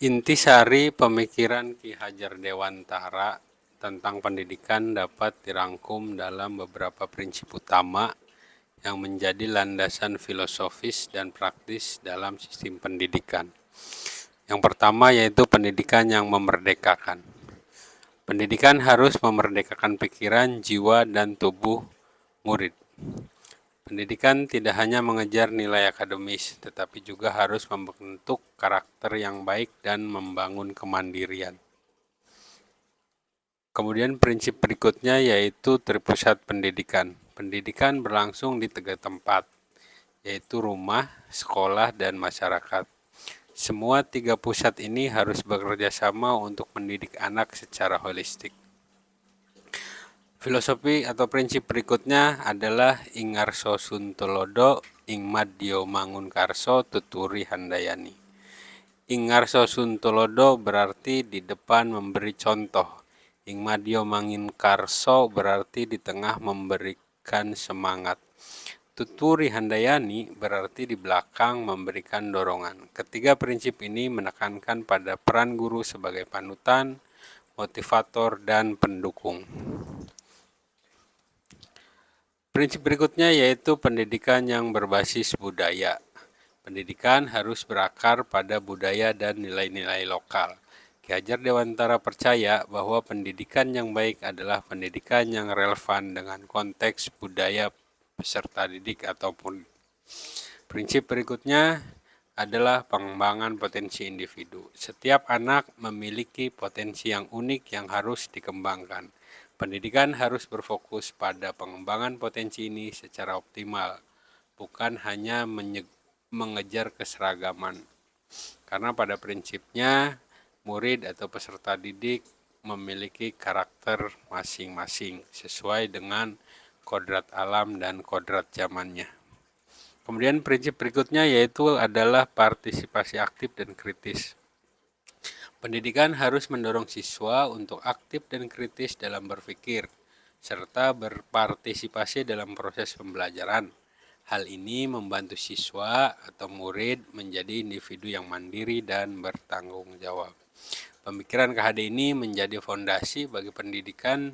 Intisari pemikiran Ki Hajar Dewantara tentang pendidikan dapat dirangkum dalam beberapa prinsip utama yang menjadi landasan filosofis dan praktis dalam sistem pendidikan. Yang pertama yaitu pendidikan yang memerdekakan. Pendidikan harus memerdekakan pikiran, jiwa, dan tubuh murid. Pendidikan tidak hanya mengejar nilai akademis, tetapi juga harus membentuk karakter yang baik dan membangun kemandirian. Kemudian prinsip berikutnya yaitu terpusat pendidikan. Pendidikan berlangsung di 3 tempat, yaitu rumah, sekolah, dan masyarakat. Semua 3 pusat ini harus bekerja sama untuk mendidik anak secara holistik. Filosofi atau prinsip berikutnya adalah Ingarso Suntolodo, Ingmadyo Mangunkarso, Tuturi Handayani. Ingarso Suntolodo berarti di depan memberi contoh. Ingmadyo Mangunkarso berarti di tengah memberikan semangat. Tuturi Handayani berarti di belakang memberikan dorongan. Ketiga prinsip ini menekankan pada peran guru sebagai panutan, motivator, dan pendukung. Prinsip berikutnya yaitu pendidikan yang berbasis budaya. Pendidikan harus berakar pada budaya dan nilai-nilai lokal. Ki Hajar Dewantara percaya bahwa pendidikan yang baik adalah pendidikan yang relevan dengan konteks budaya peserta didik ataupun. Prinsip berikutnya adalah pengembangan potensi individu. Setiap anak memiliki potensi yang unik yang harus dikembangkan. Pendidikan harus berfokus pada pengembangan potensi ini secara optimal, bukan hanya mengejar keseragaman. Karena pada prinsipnya, murid atau peserta didik memiliki karakter masing-masing sesuai dengan kodrat alam dan kodrat zamannya. Kemudian prinsip berikutnya yaitu adalah partisipasi aktif dan kritis. Pendidikan harus mendorong siswa untuk aktif dan kritis dalam berpikir, serta berpartisipasi dalam proses pembelajaran. Hal ini membantu siswa atau murid menjadi individu yang mandiri dan bertanggung jawab. Pemikiran KHD ini menjadi fondasi bagi pendidikan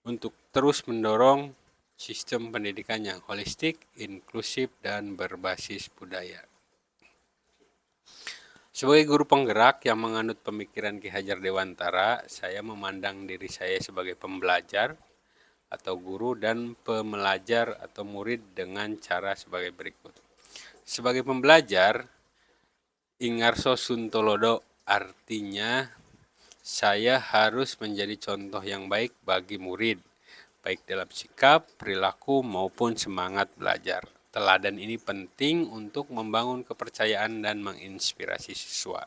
untuk terus mendorong sistem pendidikan yang holistik, inklusif, dan berbasis budaya. Sebagai guru penggerak yang menganut pemikiran Ki Hajar Dewantara, saya memandang diri saya sebagai pembelajar atau guru dan pembelajar atau murid dengan cara sebagai berikut. Sebagai pembelajar, Ingarso Suntolodo artinya saya harus menjadi contoh yang baik bagi murid, baik dalam sikap, perilaku, maupun semangat belajar. Teladan ini penting untuk membangun kepercayaan dan menginspirasi siswa.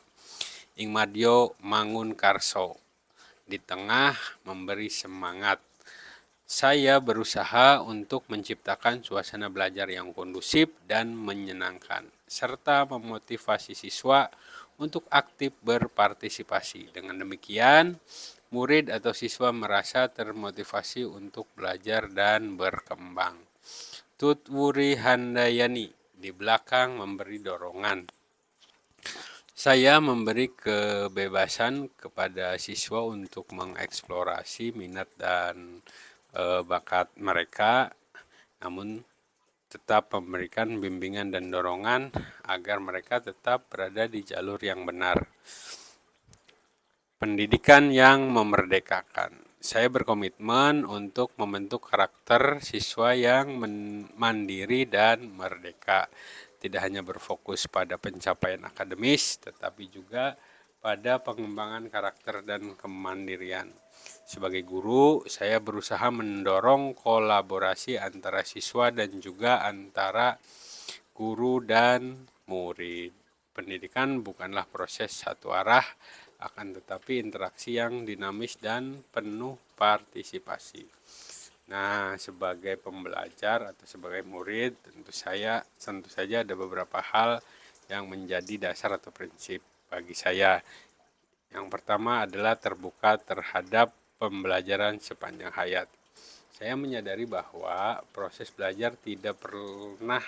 Ingmadyo Mangunkarso, di tengah memberi semangat. Saya berusaha untuk menciptakan suasana belajar yang kondusif dan menyenangkan, serta memotivasi siswa untuk aktif berpartisipasi. Dengan demikian, murid atau siswa merasa termotivasi untuk belajar dan berkembang. Tutwuri Handayani, di belakang memberi dorongan. Saya memberi kebebasan kepada siswa untuk mengeksplorasi minat dan bakat mereka, namun tetap memberikan bimbingan dan dorongan agar mereka tetap berada di jalur yang benar. Pendidikan yang memerdekakan. Saya berkomitmen untuk membentuk karakter siswa yang mandiri dan merdeka. Tidak hanya berfokus pada pencapaian akademis, tetapi juga pada pengembangan karakter dan kemandirian. Sebagai guru, saya berusaha mendorong kolaborasi antara siswa dan juga antara guru dan murid. Pendidikan bukanlah proses satu arah, akan tetapi interaksi yang dinamis dan penuh partisipasi. Nah, sebagai pembelajar atau sebagai murid, tentu saja ada beberapa hal yang menjadi dasar atau prinsip bagi saya. Yang pertama adalah terbuka terhadap pembelajaran sepanjang hayat. Saya menyadari bahwa proses belajar tidak pernah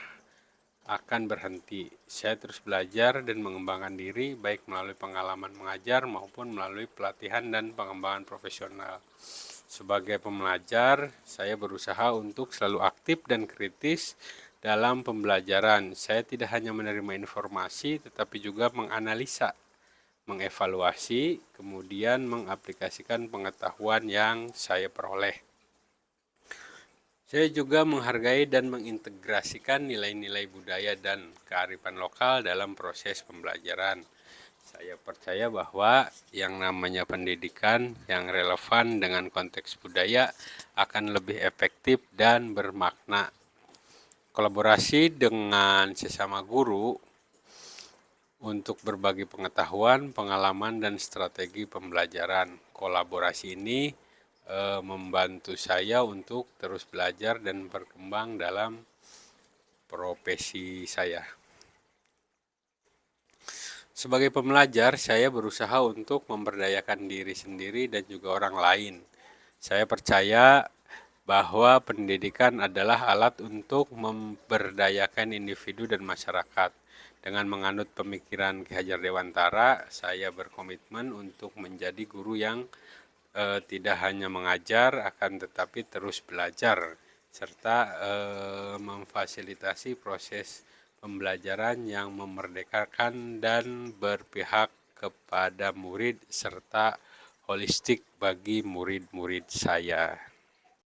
akan berhenti. Saya terus belajar dan mengembangkan diri baik melalui pengalaman mengajar maupun melalui pelatihan dan pengembangan profesional. Sebagai pembelajar, saya berusaha untuk selalu aktif dan kritis dalam pembelajaran. Saya tidak hanya menerima informasi tetapi juga menganalisa, mengevaluasi, kemudian mengaplikasikan pengetahuan yang saya peroleh. Saya juga menghargai dan mengintegrasikan nilai-nilai budaya dan kearifan lokal dalam proses pembelajaran. Saya percaya bahwa yang namanya pendidikan yang relevan dengan konteks budaya akan lebih efektif dan bermakna. Kolaborasi dengan sesama guru untuk berbagi pengetahuan, pengalaman, dan strategi pembelajaran. Kolaborasi ini membantu saya untuk terus belajar dan berkembang dalam profesi saya. Sebagai pembelajar, saya berusaha untuk memberdayakan diri sendiri dan juga orang lain. Saya percaya bahwa pendidikan adalah alat untuk memberdayakan individu dan masyarakat. Dengan menganut pemikiran Ki Hajar Dewantara, saya berkomitmen untuk menjadi guru yang tidak hanya mengajar, akan tetapi terus belajar, serta memfasilitasi proses pembelajaran yang memerdekakan dan berpihak kepada murid, serta holistik bagi murid-murid saya.